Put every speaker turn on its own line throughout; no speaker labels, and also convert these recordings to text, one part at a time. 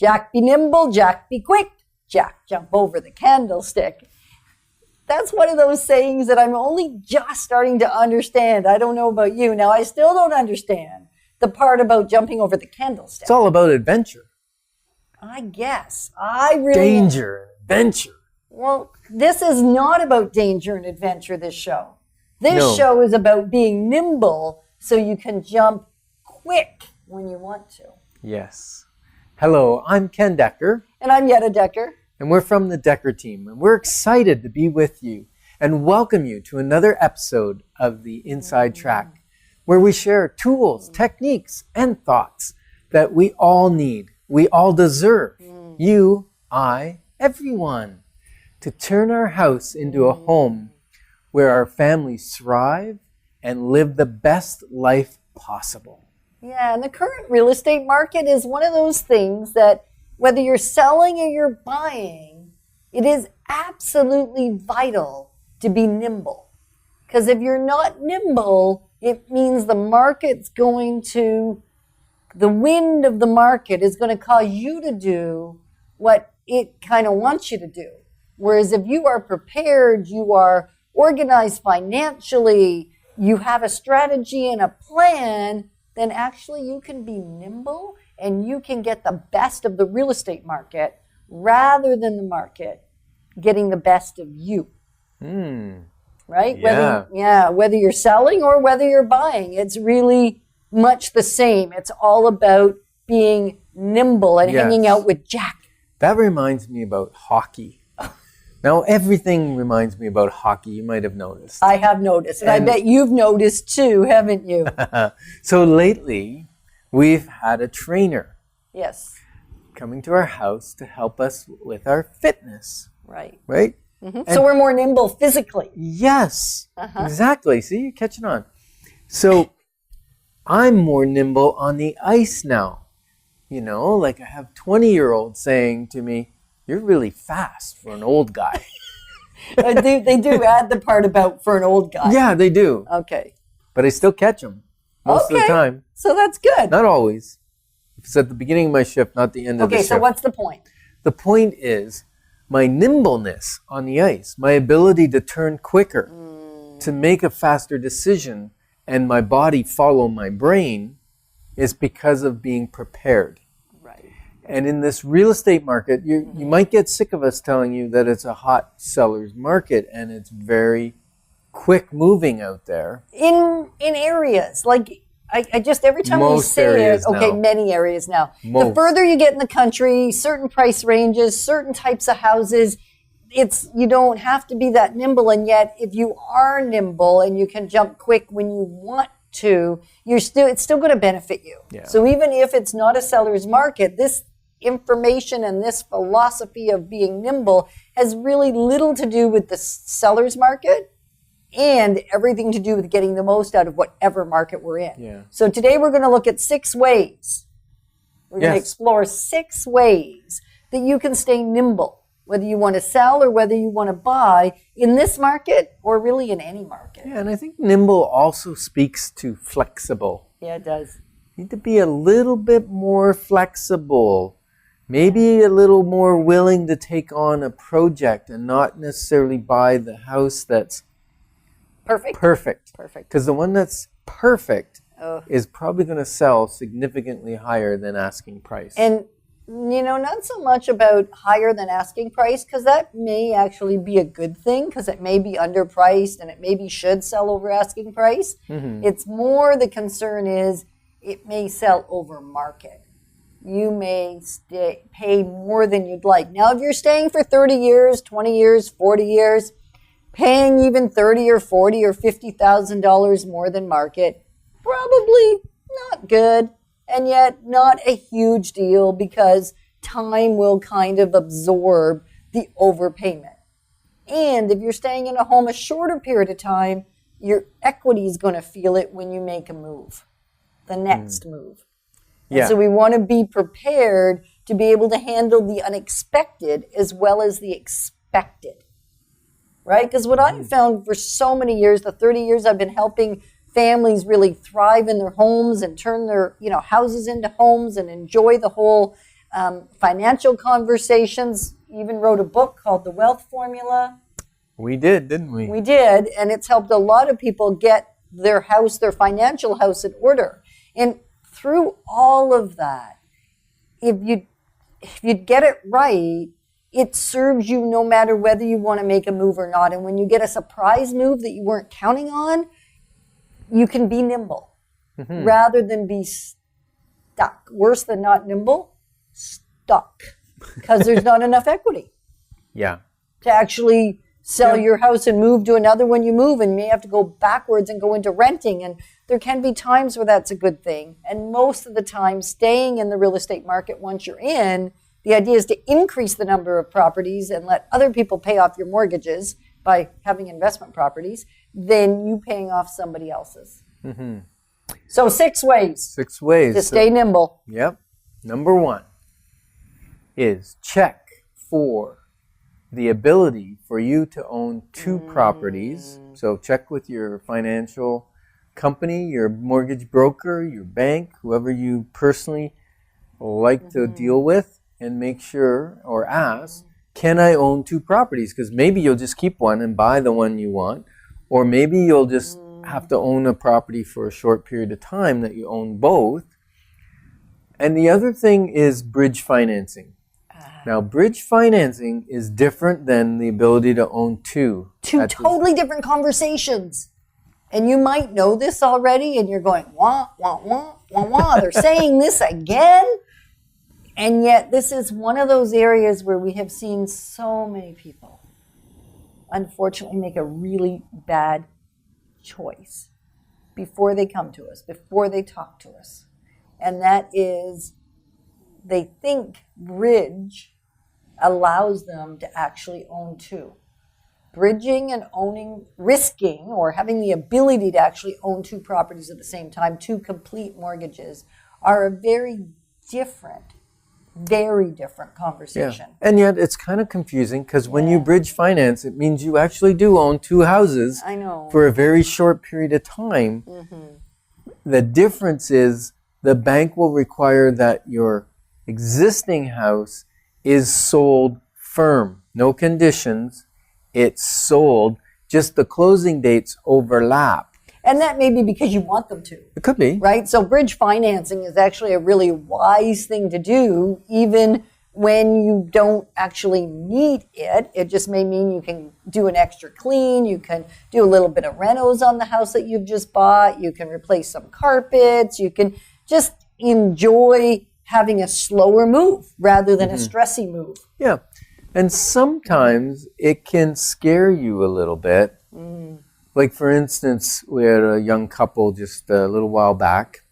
Jack be nimble, Jack be quick, Jack jump over the candlestick. That's one of those sayings that I'm only just starting to understand. I don't know about you. Now, I still don't understand the part about jumping over the candlestick.
It's all about adventure.
I guess. I really...
Danger and adventure.
Well, this is not about danger and adventure, this show. This show is about being nimble so you can jump quick when you want to.
Yes. Hello, I'm Ken Dekker.
And I'm Yetta Dekker.
And we're from the DekkerTeam. And we're excited to be with you and welcome you to another episode of the Inside Track, where we share tools, techniques, and thoughts that we all need, we all deserve, you, I, everyone, to turn our house into a home where our families thrive and live the best life possible.
Yeah, and the current real estate market is one of those things that whether you're selling or you're buying, it is absolutely vital to be nimble. Because if you're not nimble, it means the wind of the market is going to cause you to do what it kind of wants you to do. Whereas if you are prepared, you are organized financially, you have a strategy and a plan, then actually you can be nimble and you can get the best of the real estate market rather than the market getting the best of you. Right?
Yeah.
Whether you're selling or whether you're buying, it's really much the same. It's all about being nimble and hanging out with Jack.
That reminds me about hockey. Now, everything reminds me about hockey, you might have noticed.
I have noticed, and I bet you've noticed too, haven't you?
So lately, we've had a trainer.
Yes.
Coming to our house to help us with our fitness.
Right.
Right?
Mm-hmm. So we're more nimble physically.
Yes, exactly. See, you're catching on. So I'm more nimble on the ice now. You know, like I have 20-year-olds saying to me, "You're really fast for an old guy."
They do add the part about for an old guy.
Yeah, they do.
Okay.
But I still catch them most of the time.
So that's good.
Not always. It's at the beginning of my shift, not the end of the shift.
Okay, so what's the point?
The point is my nimbleness on the ice, my ability to turn quicker, to make a faster decision, and my body follow my brain is because of being prepared. And in this real estate market, you might get sick of us telling you that it's a hot seller's market and it's very quick moving out there. In
areas, like I just, every time we say it, many areas now. The further you get in the country, certain price ranges, certain types of houses, you don't have to be that nimble. And yet, if you are nimble and you can jump quick when you want to, it's still going to benefit you.
Yeah.
So even if it's not a seller's market, this information and this philosophy of being nimble has really little to do with the seller's market and everything to do with getting the most out of whatever market we're in.
Yeah.
So today we're going to look at 6 ways. We're going to explore 6 ways that you can stay nimble, whether you want to sell or whether you want to buy in this market or really in any market.
Yeah, and I think nimble also speaks to flexible.
Yeah, it does.
You need to be a little bit more flexible. Maybe a little more willing to take on a project and not necessarily buy the house that's perfect. Because the one that's perfect is probably going to sell significantly higher than asking price.
And, not so much about higher than asking price, because that may actually be a good thing, because it may be underpriced and it maybe should sell over asking price. It's more the concern is it may sell over market. You may pay more than you'd like. Now, if you're staying for 30 years, 20 years, 40 years, paying even $30 or $40 or $50,000 more than market, probably not good, and yet not a huge deal because time will kind of absorb the overpayment. And if you're staying in a home a shorter period of time, your equity is going to feel it when you make a move, the next move.
Yeah.
So we want to be prepared to be able to handle the unexpected as well as the expected, right? Because what I've found for so many years, the 30 years I've been helping families really thrive in their homes and turn their houses into homes and enjoy the whole financial conversations, even wrote a book called The Wealth Formula.
We did, didn't we?
We did, and it's helped a lot of people get their house, their financial house in order. And through all of that, if you get it right, it serves you no matter whether you want to make a move or not. And when you get a surprise move that you weren't counting on, you can be nimble rather than be stuck. Worse than not nimble, stuck. Because there's not enough equity.
Yeah.
To actually sell your house and move to another when you move, and you may have to go backwards and go into renting. And there can be times where that's a good thing. And most of the time, staying in the real estate market once you're in, the idea is to increase the number of properties and let other people pay off your mortgages by having investment properties than you paying off somebody else's. Mm-hmm. So 6 ways.
6 ways.
To stay nimble.
Yep. Number 1 is check for the ability for you to own 2 properties. So check with your financial company, your mortgage broker, your bank, whoever you personally like to deal with, and make sure or ask, can I own 2 properties? Because maybe you'll just keep one and buy the one you want, or maybe you'll just have to own a property for a short period of time that you own both. And the other thing is bridge financing. Now, bridge financing is different than the ability to own 2.
2 totally different conversations. And you might know this already, and you're going, wah, wah, wah, wah, wah. They're saying this again. And yet this is one of those areas where we have seen so many people, unfortunately, make a really bad choice before they come to us, before they talk to us. And that is, they think bridge allows them to actually own 2. Bridging and owning, risking, or having the ability to actually own 2 properties at the same time, 2 complete mortgages, are a very different conversation.
Yeah. And yet it's kind of confusing because when you bridge finance, it means you actually do own 2 houses for a very short period of time. The difference is the bank will require that your existing house is sold firm, no conditions. It's sold, just the closing dates overlap.
And that may be because you want them to.
It could be.
Right? So bridge financing is actually a really wise thing to do, even when you don't actually need it. It just may mean you can do an extra clean, you can do a little bit of renos on the house that you've just bought, you can replace some carpets, you can just enjoy having a slower move rather than a stressy move.
Yeah. And sometimes it can scare you a little bit. Like, for instance, we had a young couple just a little while back.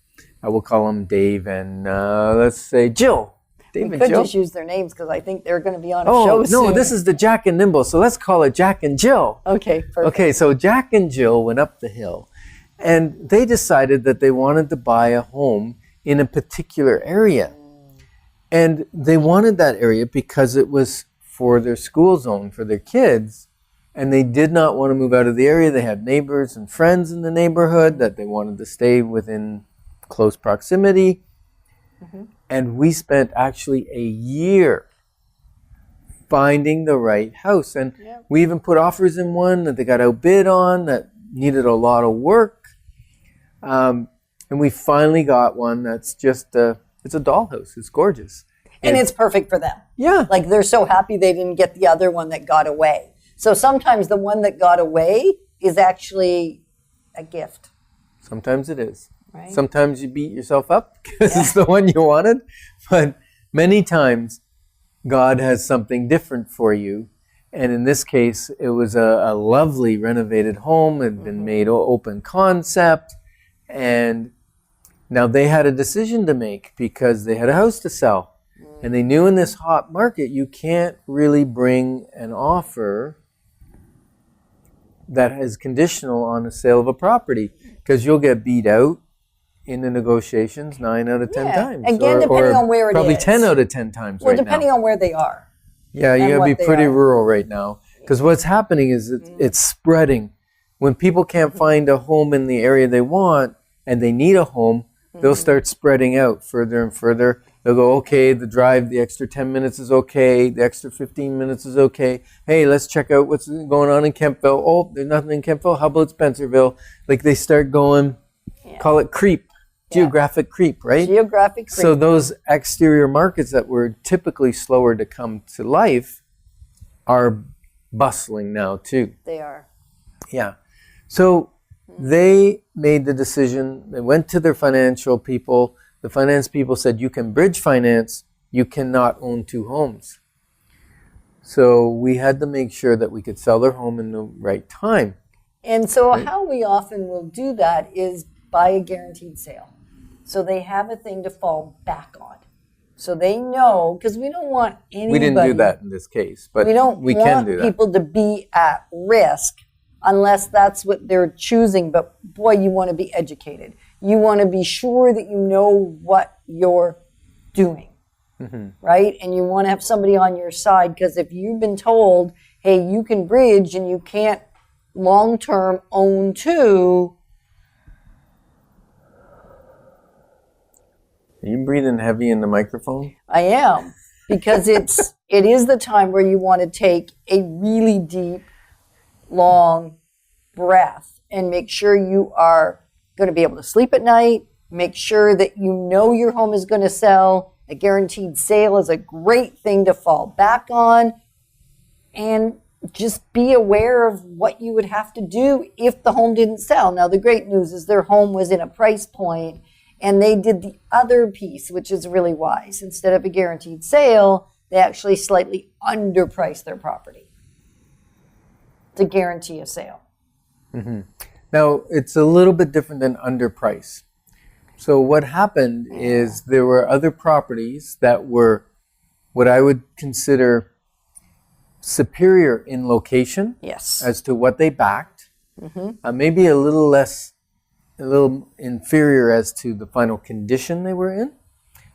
I will call them Dave and, let's say, Jill. Dave
we
and
could
Jill.
just use their names because I think they're going to be on a show soon.
No, this is the Jack and Nimble, so let's call it Jack and Jill.
Okay, perfect.
Okay, so Jack and Jill went up the hill, and they decided that they wanted to buy a home in a particular area. And they wanted that area because it was for their school zone, for their kids, and they did not want to move out of the area. They had neighbors and friends in the neighborhood that they wanted to stay within close proximity. And we spent actually a year finding the right house. And we even put offers in one that they got outbid on that needed a lot of work. And we finally got one that's just it's a dollhouse. It's gorgeous.
And it's perfect for them.
Yeah.
Like, they're so happy they didn't get the other one that got away. So sometimes the one that got away is actually a gift.
Sometimes it is.
Right?
Sometimes you beat yourself up because it's the one you wanted. But many times God has something different for you. And in this case, it was a lovely renovated home. It had been made open concept. And now they had a decision to make because they had a house to sell. And they knew in this hot market, you can't really bring an offer that is conditional on the sale of a property because you'll get beat out in the negotiations 9 out of 10 times.
Again, depending on where it is.
Probably 10 out of 10 times right now.
Well, depending on where they are.
Yeah, you got to be pretty rural right now because what's happening is it's spreading. When people can't find a home in the area they want and they need a home, they'll start spreading out further and further. They'll go, okay, the drive, the extra 10 minutes is okay. The extra 15 minutes is okay. Hey, let's check out what's going on in Kempville. Oh, there's nothing in Kempville. How about Spencerville? Like they start going, call it creep, geographic creep, right?
Geographic creep.
So those exterior markets that were typically slower to come to life are bustling now too.
They are.
Yeah. So they made the decision. They went to their financial people. The finance people said, you can bridge finance, you cannot own two homes. So we had to make sure that we could sell their home in the right time.
And so how we often will do that is buy a guaranteed sale. So they have a thing to fall back on. So they know, because we don't want anybody.
We didn't do that in this case, but we can do that.
People to be at risk unless that's what they're choosing. But boy, you want to be educated. You want to be sure that you know what you're doing, right? And you want to have somebody on your side, because if you've been told, hey, you can bridge and you can't long-term own two.
Are you breathing heavy in the microphone?
I am, because it is the time where you want to take a really deep, long breath and make sure you are going to be able to sleep at night. Make sure that you know your home is going to sell. A guaranteed sale is a great thing to fall back on. And just be aware of what you would have to do if the home didn't sell. Now, the great news is their home was in a price point, and they did the other piece, which is really wise. Instead of a guaranteed sale, they actually slightly underpriced their property to guarantee a sale.
Now, it's a little bit different than underprice. So what happened is there were other properties that were what I would consider superior in location as to what they backed, maybe a little inferior as to the final condition they were in,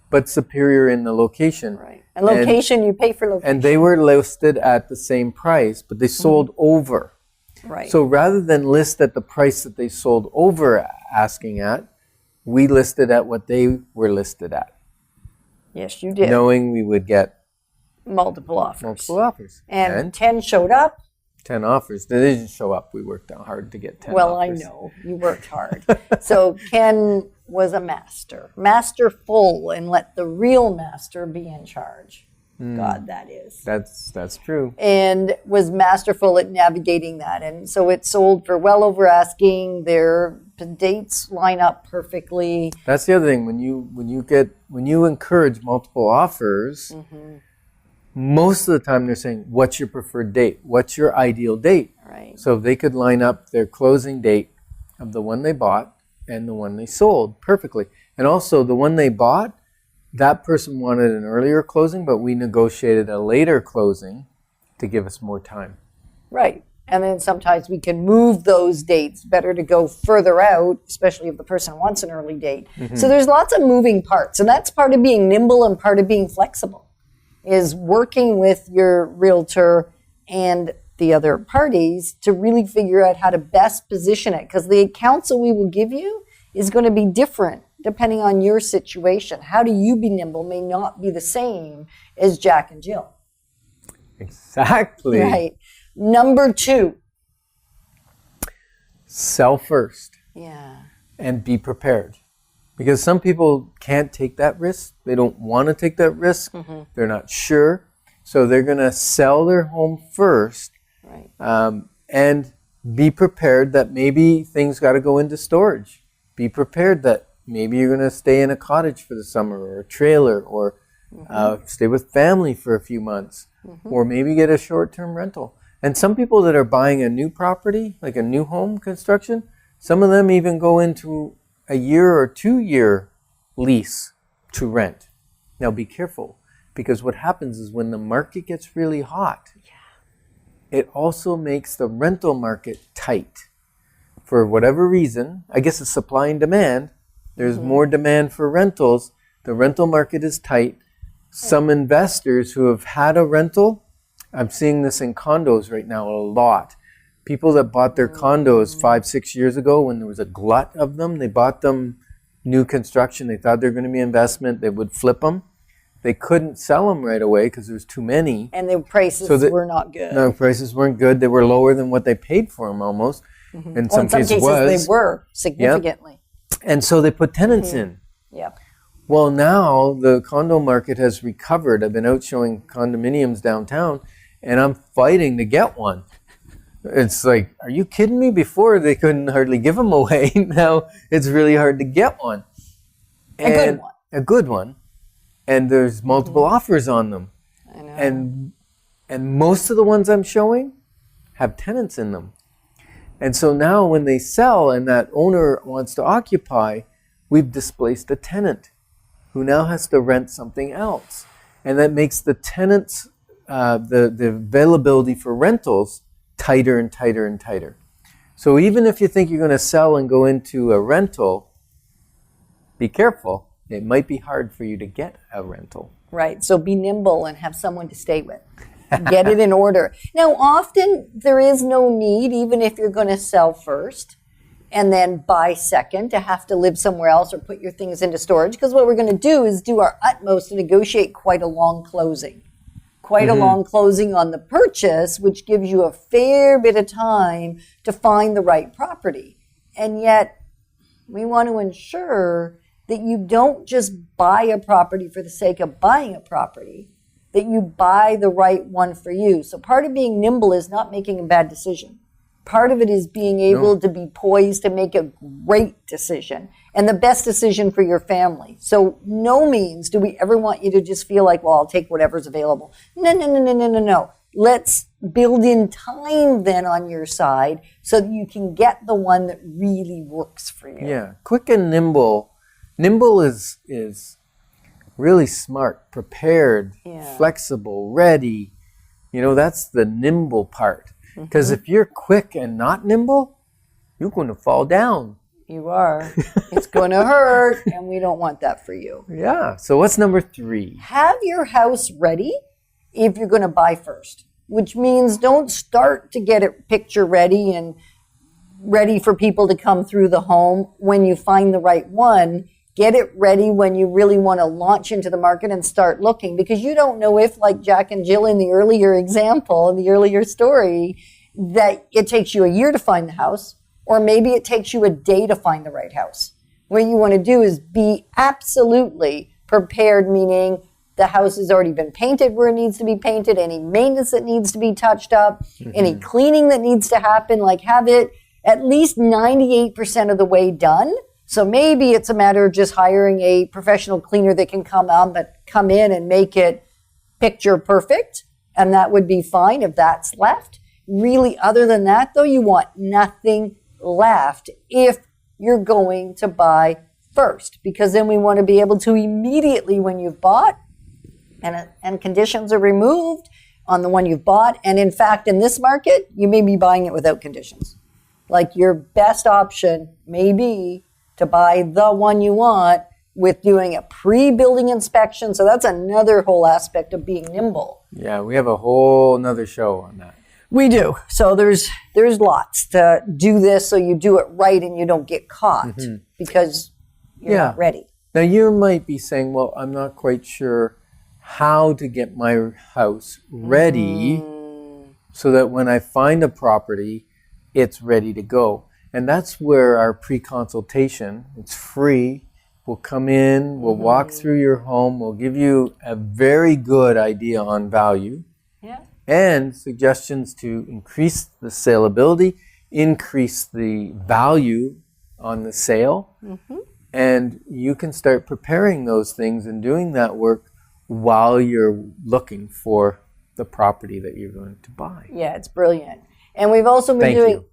but superior in the location.
Right. And location, you pay for location.
And they were listed at the same price, but they sold over.
Right.
So rather than list at the price that they sold over asking at, we listed at what they were listed at.
Yes, you did.
Knowing we would get
multiple offers. And 10 showed up.
10 offers. They didn't show up. We worked out hard to get 10 offers.
Well, I know. You worked hard. So Ken was a masterful, and let the real master be in charge. God, that is.
That's true.
And was masterful at navigating that. And so it sold for well over asking. Their dates line up perfectly.
That's the other thing. When you encourage multiple offers, most of the time they're saying, what's your preferred date? What's your ideal date?
Right.
So they could line up their closing date of the one they bought and the one they sold perfectly. And also the one they bought, that person wanted an earlier closing, but we negotiated a later closing to give us more time.
Right. And then sometimes we can move those dates. Better to go further out, especially if the person wants an early date. So there's lots of moving parts. And that's part of being nimble and part of being flexible, is working with your realtor and the other parties to really figure out how to best position it. Because the counsel we will give you is going to be different depending on your situation. How do you be nimble may not be the same as Jack and Jill.
Exactly.
Right. Number 2.
Sell first.
Yeah.
And be prepared. Because some people can't take that risk. They don't want to take that risk. They're not sure. So they're going to sell their home first.
Right.
And be prepared that maybe things got to go into storage. Be prepared that maybe you're going to stay in a cottage for the summer or a trailer, or stay with family for a few months, or maybe get a short-term rental. And some people that are buying a new property, like a new home construction, some of them even go into a year or 2-year lease to rent. Now be careful, because what happens is when the market gets really hot, it also makes the rental market tight. For whatever reason, I guess it's supply and demand. There's more demand for rentals. The rental market is tight. Some investors who have had a rental, I'm seeing this in condos right now a lot. People that bought their condos 5-6 years ago when there was a glut of them, they bought them new construction. They thought they were going to be investment. They would flip them. they couldn't sell them right away because there's too many.
And the prices were not good.
No, prices weren't good. They were lower than what they paid for them almost. In some cases
they were significantly.
Yep. And so they put tenants in.
Yeah.
Well, now the condo market has recovered. I've been out showing condominiums downtown, and I'm fighting to get one. It's like, are you kidding me? Before they couldn't hardly give them away. Now it's really hard to get one.
And a good one.
A good one. And there's multiple offers on them.
I know.
And most of the ones I'm showing have tenants in them. And so now when they sell and that owner wants to occupy, we've displaced a tenant who now has to rent something else. And that makes the tenants, the availability for rentals tighter and tighter and tighter. So even if you think you're going to sell and go into a rental, be careful. It might be hard for you to get a rental.
Right. So be nimble and have someone to stay with. Get it in order. Now, often there is no need, even if you're going to sell first and then buy second, to have to live somewhere else or put your things into storage. Because what we're going to do is do our utmost to negotiate quite a long closing. Quite a long closing on the purchase, which gives you a fair bit of time to find the right property. And yet, we want to ensure that you don't just buy a property for the sake of buying a property, that you buy the right one for you. So part of being nimble is not making a bad decision. Part of it is being able to be poised to make a great decision and the best decision for your family. So no means do we ever want you to just feel like, well, I'll take whatever's available. No. Let's build in time then on your side so that you can get the one that really works for you.
Yeah, quick and nimble. Nimble is really smart, prepared, flexible, ready. You know, that's the nimble part. Because if you're quick and not nimble, you're going to fall down.
You are. It's going to hurt, and we don't want that for you.
Yeah. So what's number 3?
Have your house ready if you're going to buy first, which means don't start to get it picture ready and ready for people to come through the home when you find the right one. Get it ready when you really want to launch into the market and start looking, because you don't know if, like Jack and Jill in the earlier example, in the earlier story, that it takes you a year to find the house, or maybe it takes you a day to find the right house. What you want to do is be absolutely prepared, meaning the house has already been painted where it needs to be painted, any maintenance that needs to be touched up, any cleaning that needs to happen, like have it at least 98% of the way done. So maybe it's a matter of just hiring a professional cleaner that can come in and make it picture perfect, and that would be fine if that's left. Really, other than that, though, you want nothing left if you're going to buy first, because then we want to be able to immediately, when you've bought and conditions are removed on the one you've bought, and in fact, in this market, you may be buying it without conditions. Like your best option may be to buy the one you want with doing a pre-building inspection. So that's another whole aspect of being nimble.
Yeah, we have a whole nother show on that.
We do. So there's lots to do this so you do it right and you don't get caught because you're not ready.
Now you might be saying, well, I'm not quite sure how to get my house ready so that when I find a property, it's ready to go. And that's where our pre-consultation, it's free, we'll come in, we'll walk through your home, we'll give you a very good idea on value and suggestions to increase the saleability, increase the value on the sale, and you can start preparing those things and doing that work while you're looking for the property that you're going to buy.
Yeah, it's brilliant. And we've also been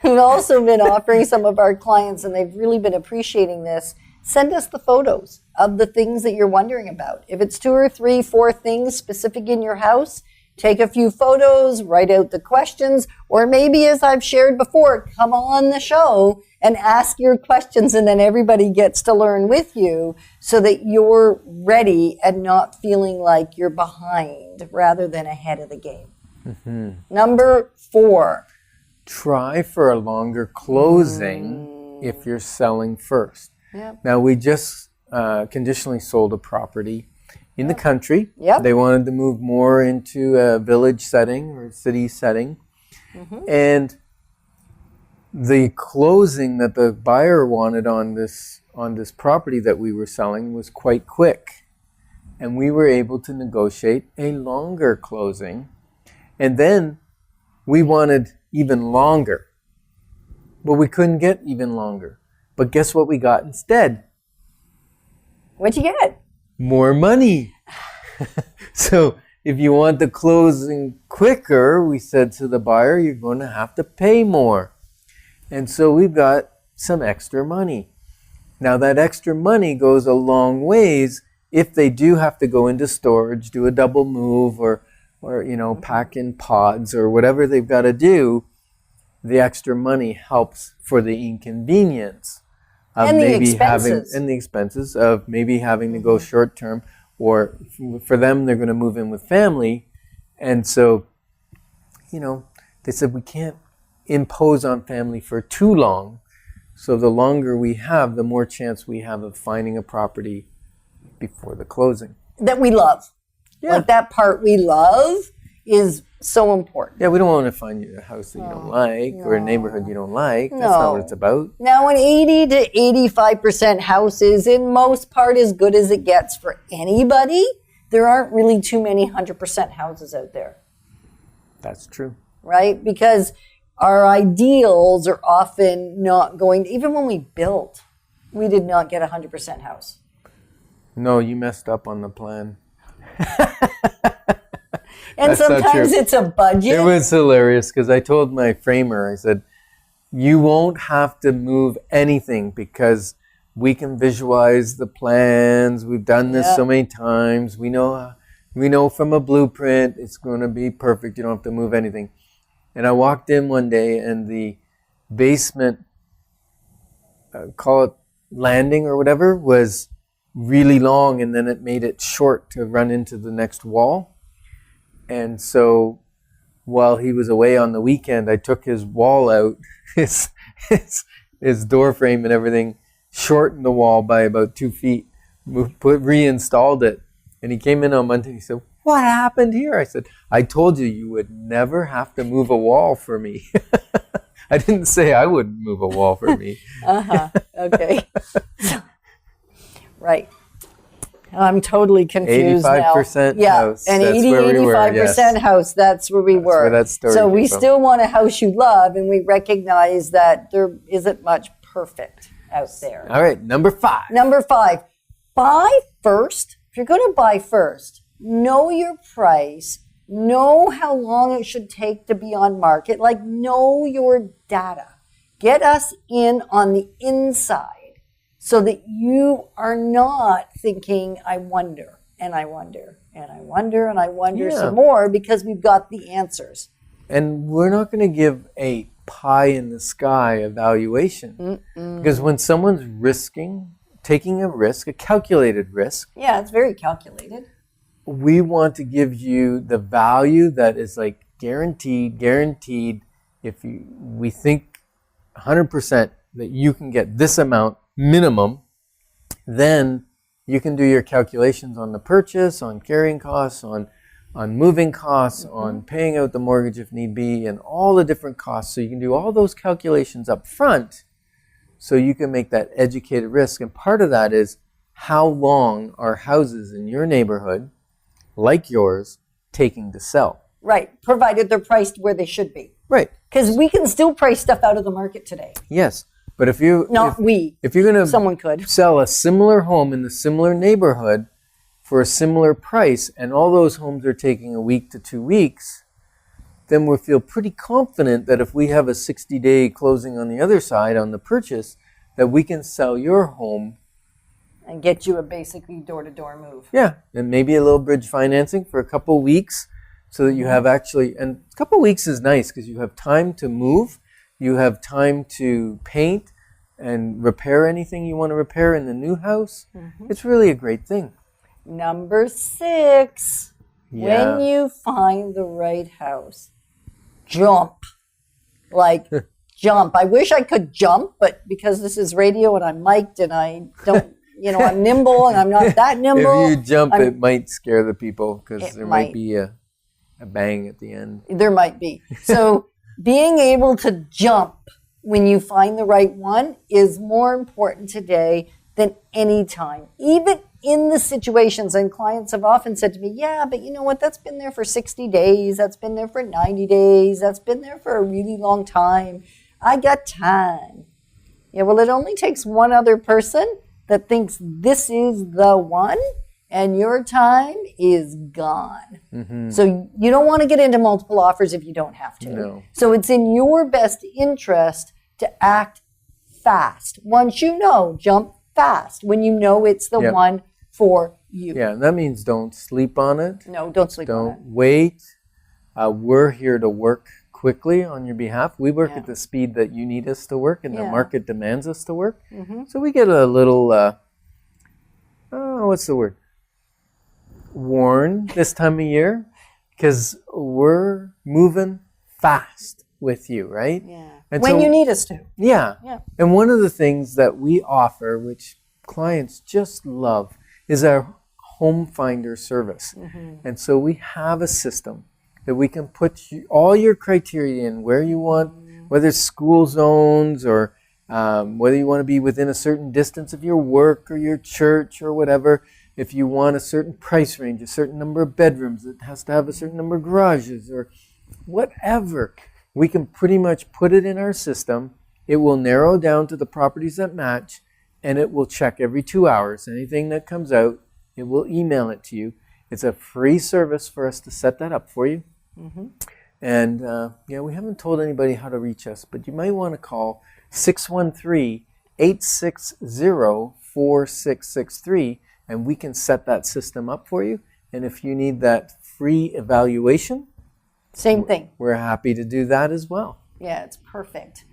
we've also been offering some of our clients, and they've really been appreciating this. Send us the photos of the things that you're wondering about. If it's 2 or 3, 4 things specific in your house, take a few photos, write out the questions, or maybe, as I've shared before, come on the show and ask your questions, and then everybody gets to learn with you so that you're ready and not feeling like you're behind rather than ahead of the game. Number 4.
Try for a longer closing if you're selling first. Now, we just conditionally sold a property, in the country.
Yep.
They wanted to move more into a village setting or city setting. And the closing that the buyer wanted on this property that we were selling was quite quick. And we were able to negotiate a longer closing. And then we wanted even longer. But we couldn't get even longer. But guess what we got instead?
What'd you get?
More money. So if you want the closing quicker, we said to the buyer, you're going to have to pay more. And so we've got some extra money. Now that extra money goes a long ways if they do have to go into storage, do a double move, or pack in pods or whatever they've got to do. The extra money helps for the inconvenience of
and
maybe
the
expenses of maybe having to go short term, or for them they're going to move in with family, and so they said we can't impose on family for too long. So the longer we have, the more chance we have of finding a property before the closing
that we love.
Yeah.
Like that part we love is so important.
Yeah, we don't want to find you a house that you don't like or a neighborhood you don't like. That's not what it's about.
Now, an 80 to 85% house is in most part as good as it gets for anybody. There aren't really too many 100% houses out there.
That's true.
Right? Because our ideals are often not going, even when we built, we did not get a 100% house.
No, you messed up on the plan.
And
That's
sometimes it's a budget.
It was hilarious because I told my framer, I said, you won't have to move anything because we can visualize the plans. We've done this so many times. We know from a blueprint it's going to be perfect. You don't have to move anything. And I walked in one day and the basement, call it landing or whatever, was really long, and then it made it short to run into the next wall. And so while he was away on the weekend, I took his wall out, his door frame and everything, shortened the wall by about 2 feet, reinstalled it. And he came in on Monday and he said, what happened here? I said, I told you would never have to move a wall for me. I didn't say I wouldn't move a wall for me.
Okay. Right. I'm totally confused
85%
now.
house.
An
That's
80,
where we
85%
were, yes.
house. That's where we were.
Where that story
so we
came from.
still want a house you love, and we recognize that there isn't much perfect out there.
All right, number 5.
Number 5, buy first. If you're going to buy first, know your price. Know how long it should take to be on market. Like, know your data. Get us in on the inside, so that you are not thinking, I wonder, and I wonder, and I wonder, and I wonder some more, because we've got the answers.
And we're not going to give a pie in the sky evaluation. Because when someone's taking a risk, a calculated risk.
Yeah, it's very calculated.
We want to give you the value that is like guaranteed. If we think 100% that you can get this amount minimum, then you can do your calculations on the purchase, on carrying costs, on moving costs, on paying out the mortgage if need be, and all the different costs. So you can do all those calculations up front so you can make that educated risk. And part of that is how long are houses in your neighborhood, like yours, taking to sell?
Right, provided they're priced where they should be.
Right.
Because we can still price stuff out of the market today.
Yes. But if you're going to sell a similar home in the similar neighborhood for a similar price, and all those homes are taking a week to 2 weeks, then we feel pretty confident that if we have a 60-day closing on the other side on the purchase, that we can sell your home
and get you a basically door-to-door move.
Yeah, and maybe a little bridge financing for a couple weeks, so that you have and a couple weeks is nice because you have time to move. You have time to paint and repair anything you want to repair in the new house. It's really a great thing.
Number 6, when you find the right house, jump. Like, jump. I wish I could jump, but because this is radio and I'm mic'd and I don't I'm nimble and I'm not that nimble.
If you jump, it might scare the people because there might be a bang at the end.
There might be. So being able to jump when you find the right one is more important today than any time. Even in the situations, and clients have often said to me, yeah, but you know what, that's been there for 60 days, that's been there for 90 days, that's been there for a really long time. I got time. Yeah, well, it only takes one other person that thinks this is the one, and your time is gone. Mm-hmm. So you don't want to get into multiple offers if you don't have to.
No.
So it's in your best interest to act fast. Once you know, jump fast when you know it's the one for you.
Yeah, that means don't sleep on it.
No, don't sleep on it.
Don't wait. We're here to work quickly on your behalf. We work at the speed that you need us to work and the market demands us to work. Mm-hmm. So we get a little, what's the word? Worn this time of year because we're moving fast with you, right?
Yeah. And when you need us to.
Yeah. And one of the things that we offer, which clients just love, is our home finder service. Mm-hmm. And so we have a system that we can put all your criteria in where you want, whether it's school zones or whether you want to be within a certain distance of your work or your church or whatever. If you want a certain price range, a certain number of bedrooms, it has to have a certain number of garages or whatever. We can pretty much put it in our system. It will narrow down to the properties that match, and it will check every 2 hours. Anything that comes out, it will email it to you. It's a free service for us to set that up for you. Mm-hmm. And we haven't told anybody how to reach us, but you might want to call 613-860-4663, and we can set that system up for you. And if you need that free evaluation,
same thing.
We're happy to do that as well.
Yeah, it's perfect.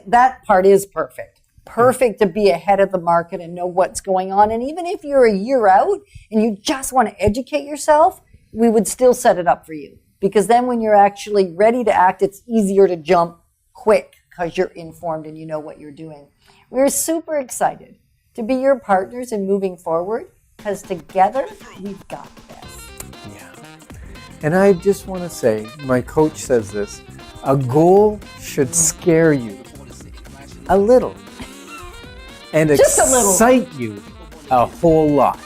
That part is perfect. Perfect to be ahead of the market and know what's going on. And even if you're a year out and you just want to educate yourself, we would still set it up for you. Because then when you're actually ready to act, it's easier to jump quick because you're informed and you know what you're doing. We're super excited to be your partners in moving forward because together we've got this.
Yeah. And I just want to say, my coach says this, a goal should scare you a little and excite you a whole lot.